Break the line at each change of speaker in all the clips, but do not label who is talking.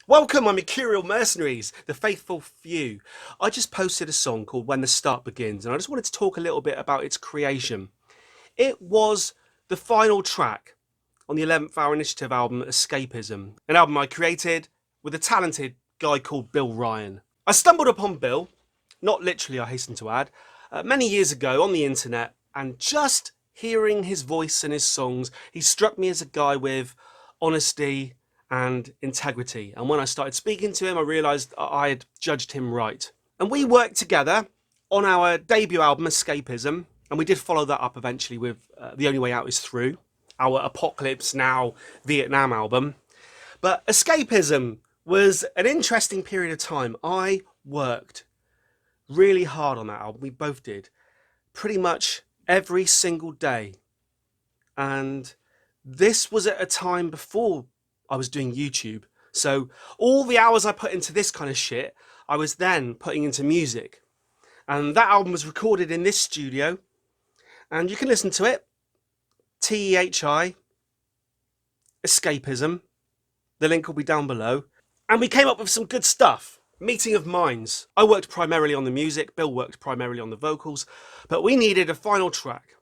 Welcome, my Mercurial mercenaries, the faithful few. I just posted a song called When the Start Begins, and I just wanted to talk a little bit about its creation. It was the final track on the 11th Hour Initiative album Escapism, an album I created with a talented guy called Bill Ryan. I stumbled upon Bill, not literally, I hasten to add, many years ago on the internet, and just hearing his voice and his songs, he struck me as a guy with honesty and integrity. And when I started speaking to him, I realised I had judged him right. And we worked together on our debut album, Escapism, and we did follow that up eventually with The Only Way Out Is Through, our Apocalypse Now Vietnam album. But Escapism was an interesting period of time. I worked really hard on that album. We both did. Pretty much every single day. And this was at a time before I was doing YouTube. So all the hours I put into this kind of shit, I was then putting into music. And that album was recorded in this studio. And you can listen to it. TEHI, Escapism. The link will be down below. And we came up with some good stuff. Meeting of minds. I worked primarily on the music. Bill worked primarily on the vocals. But we needed a final track.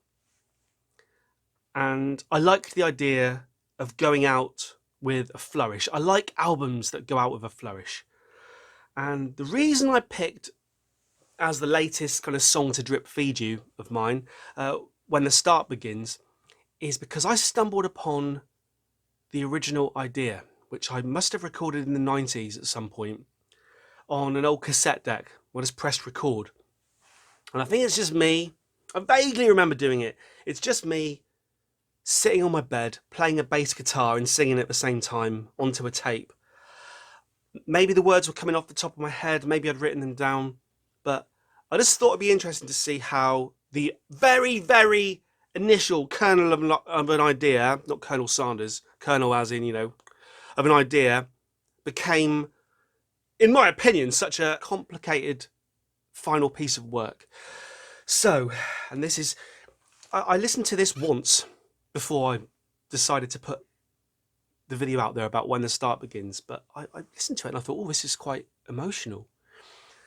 And I liked the idea of going out with a flourish. I like albums that go out with a flourish. And the reason I picked as the latest kind of song to drip feed you of mine, When the Start Begins, is because I stumbled upon the original idea, which I must have recorded in the 90s at some point, on an old cassette deck when it's pressed record. And I think it's just me. I vaguely remember doing it. It's just me sitting on my bed, playing a bass guitar and singing at the same time onto a tape. Maybe the words were coming off the top of my head, maybe I'd written them down, but I just thought it'd be interesting to see how the very, very initial kernel of an idea, not Colonel Sanders, Colonel as in, of an idea, became, in my opinion, such a complicated final piece of work. So, and this is, I listened to this once before I decided to put the video out there about When the Start Begins, but I listened to it and I thought, oh, this is quite emotional.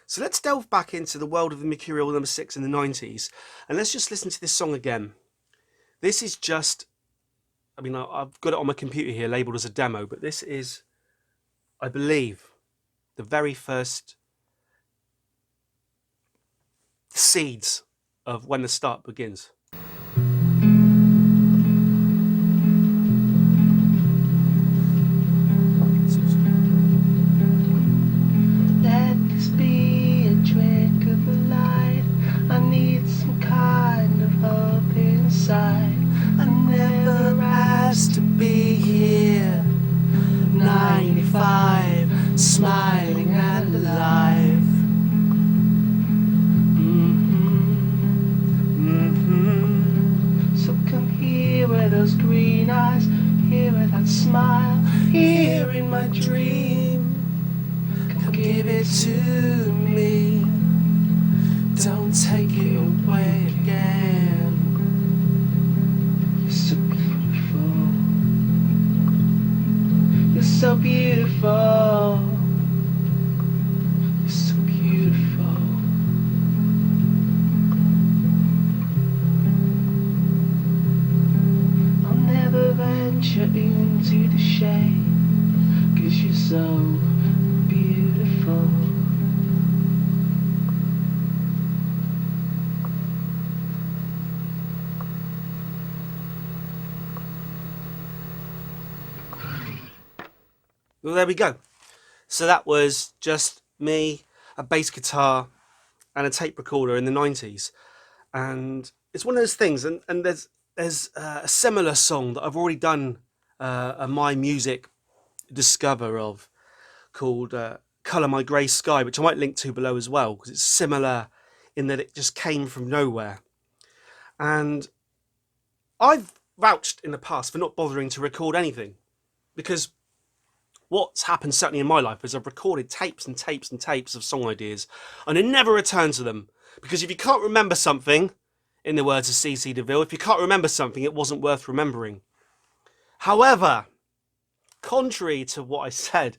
So let's delve back into the world of the Mercurial number 6 in the 90s, and let's just listen to this song again. This is just, I've got it on my computer here labelled as a demo, but this is, I believe, the very first seeds of When the Start Begins.
I never asked to be here. 95, smiling and alive. So come here with those green eyes, here with that smile, here in my dream. Come give it to me. Don't take it away again. So beautiful, you're so beautiful, you're so beautiful. I'll never venture into the shade, 'cause you're so beautiful.
Well, there we go. So that was just me, a bass guitar and a tape recorder in the 90s. And it's one of those things, and there's a similar song that I've already done a My Music discover of called Colour My Grey Sky, which I might link to below as well, because it's similar in that it just came from nowhere. And I've vouched in the past for not bothering to record anything, because what's happened certainly in my life is I've recorded tapes and tapes and tapes of song ideas and I never return to them, because if you can't remember something, in the words of C.C. DeVille, if you can't remember something, it wasn't worth remembering. However, contrary to what I said,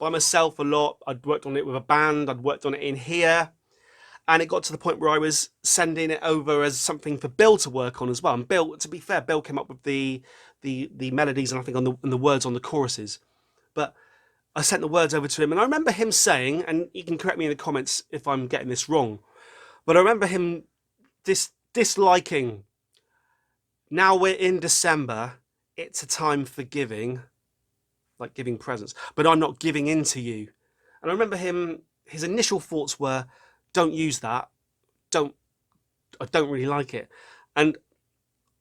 by myself a lot. I'd worked on it with a band. I'd worked on it in here. And it got to the point where I was sending it over as something for Bill to work on as well. And Bill, to be fair, Bill came up with the melodies and I think on the words on the choruses. But I sent the words over to him, and I remember him saying, and you can correct me in the comments if I'm getting this wrong, but I remember him disliking, now we're in December, it's a time for giving, like giving presents, but I'm not giving in to you. And I remember his initial thoughts were, don't use that, I don't really like it. And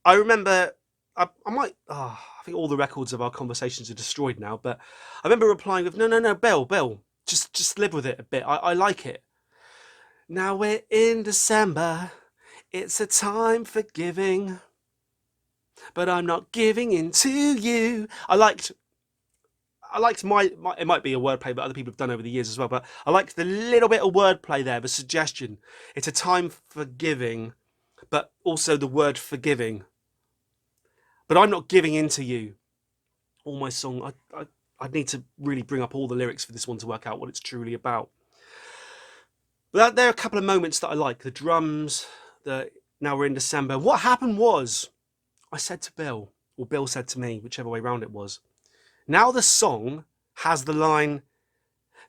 I remember, I think all the records of our conversations are destroyed now, but I remember replying with, no, Bill, just live with it a bit. I like it. Now we're in December, it's a time for giving, but I'm not giving in to you. I liked my it might be a wordplay that other people have done over the years as well, but I liked the little bit of wordplay there, the suggestion. It's a time for giving, but also the word forgiving. But I'm not giving in to you. All my song, I'd need to really bring up all the lyrics for this one to work out what it's truly about. But there are a couple of moments that I like. The drums, now we're in December. What happened was, I said to Bill, or Bill said to me, whichever way round it was, now the song has the line,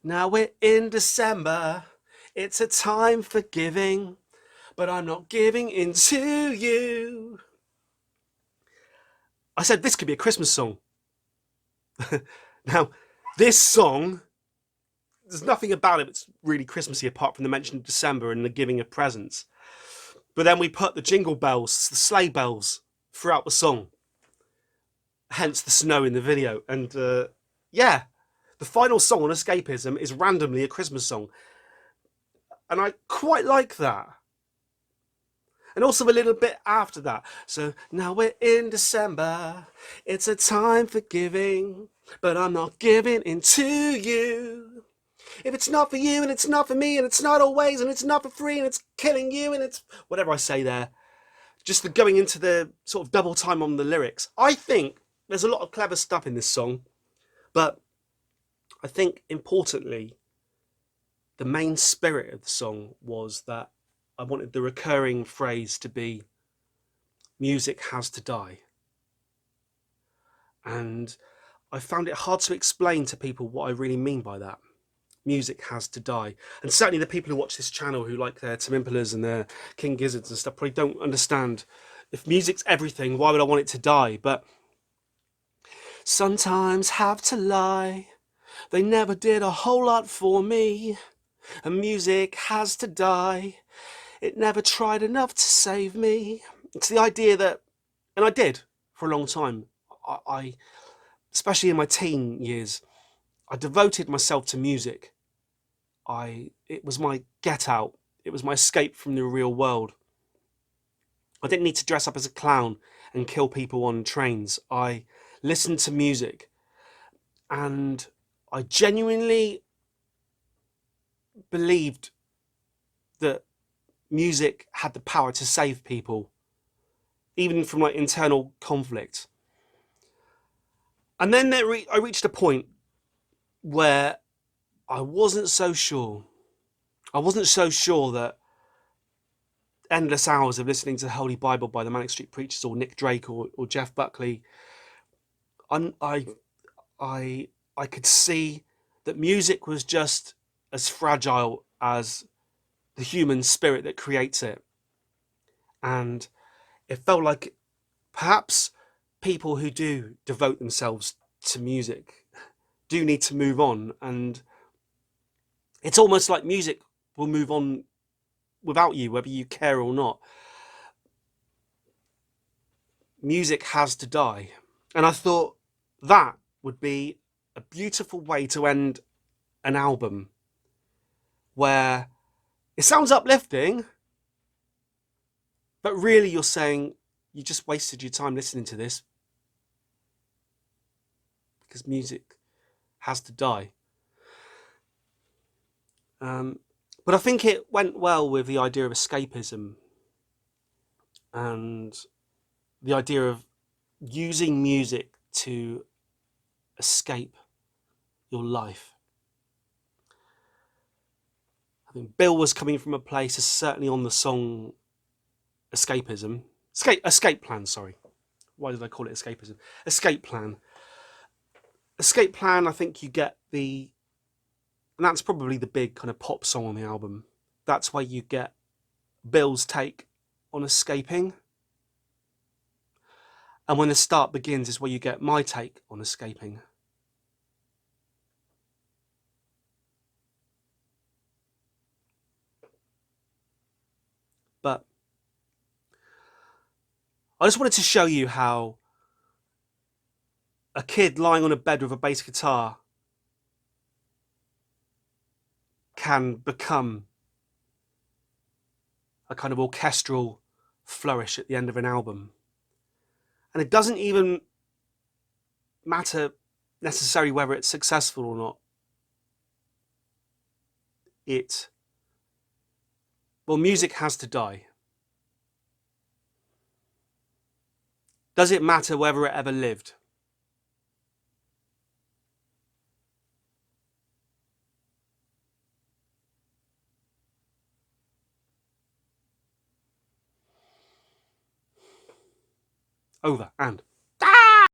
now we're in December, it's a time for giving, but I'm not giving in to you. I said this could be a Christmas song. Now, this song, there's nothing about it that's really Christmassy apart from the mention of December and the giving of presents. But then we put the jingle bells, the sleigh bells, throughout the song. Hence the snow in the video. And yeah, the final song on Escapism is randomly a Christmas song. And I quite like that. And also a little bit after that. So now we're in December, it's a time for giving, but I'm not giving in to you. If it's not for you and it's not for me and it's not always and it's not for free and it's killing you and it's whatever I say there. Just the going into the sort of double time on the lyrics. I think there's a lot of clever stuff in this song, but I think importantly, the main spirit of the song was that I wanted the recurring phrase to be, music has to die. And I found it hard to explain to people what I really mean by that. Music has to die. And certainly the people who watch this channel who like their Tim Impalas and their King Gizzards and stuff probably don't understand, if music's everything, why would I want it to die? But sometimes have to lie, they never did a whole lot for me, and music has to die. It never tried enough to save me. It's the idea that, and I did for a long time, I especially in my teen years, I devoted myself to music. It was my get out. It was my escape from the real world. I didn't need to dress up as a clown and kill people on trains. I listened to music, and I genuinely believed that music had the power to save people, even from like internal conflict. And then I reached a point where I wasn't so sure. I wasn't so sure that endless hours of listening to the Holy Bible by the Manic Street Preachers or Nick Drake or Jeff Buckley, I could see that music was just as fragile as the human spirit that creates it. And it felt like perhaps people who do devote themselves to music do need to move on, and it's almost like music will move on without you, whether you care or not. Music has to die. And I thought that would be a beautiful way to end an album where it sounds uplifting, but really you're saying you just wasted your time listening to this because music has to die. But I think it went well with the idea of escapism and the idea of using music to escape your life. I think Bill was coming from a place, certainly on the song Escapism. Escape Plan, sorry. Why did I call it Escapism? Escape Plan. Escape Plan, I think you get the... And that's probably the big kind of pop song on the album. That's where you get Bill's take on escaping. And When the Start Begins is where you get my take on escaping. But I just wanted to show you how a kid lying on a bed with a bass guitar can become a kind of orchestral flourish at the end of an album. And it doesn't even matter necessarily whether it's successful or not. Well, music has to die. Does it matter whether it ever lived? Over and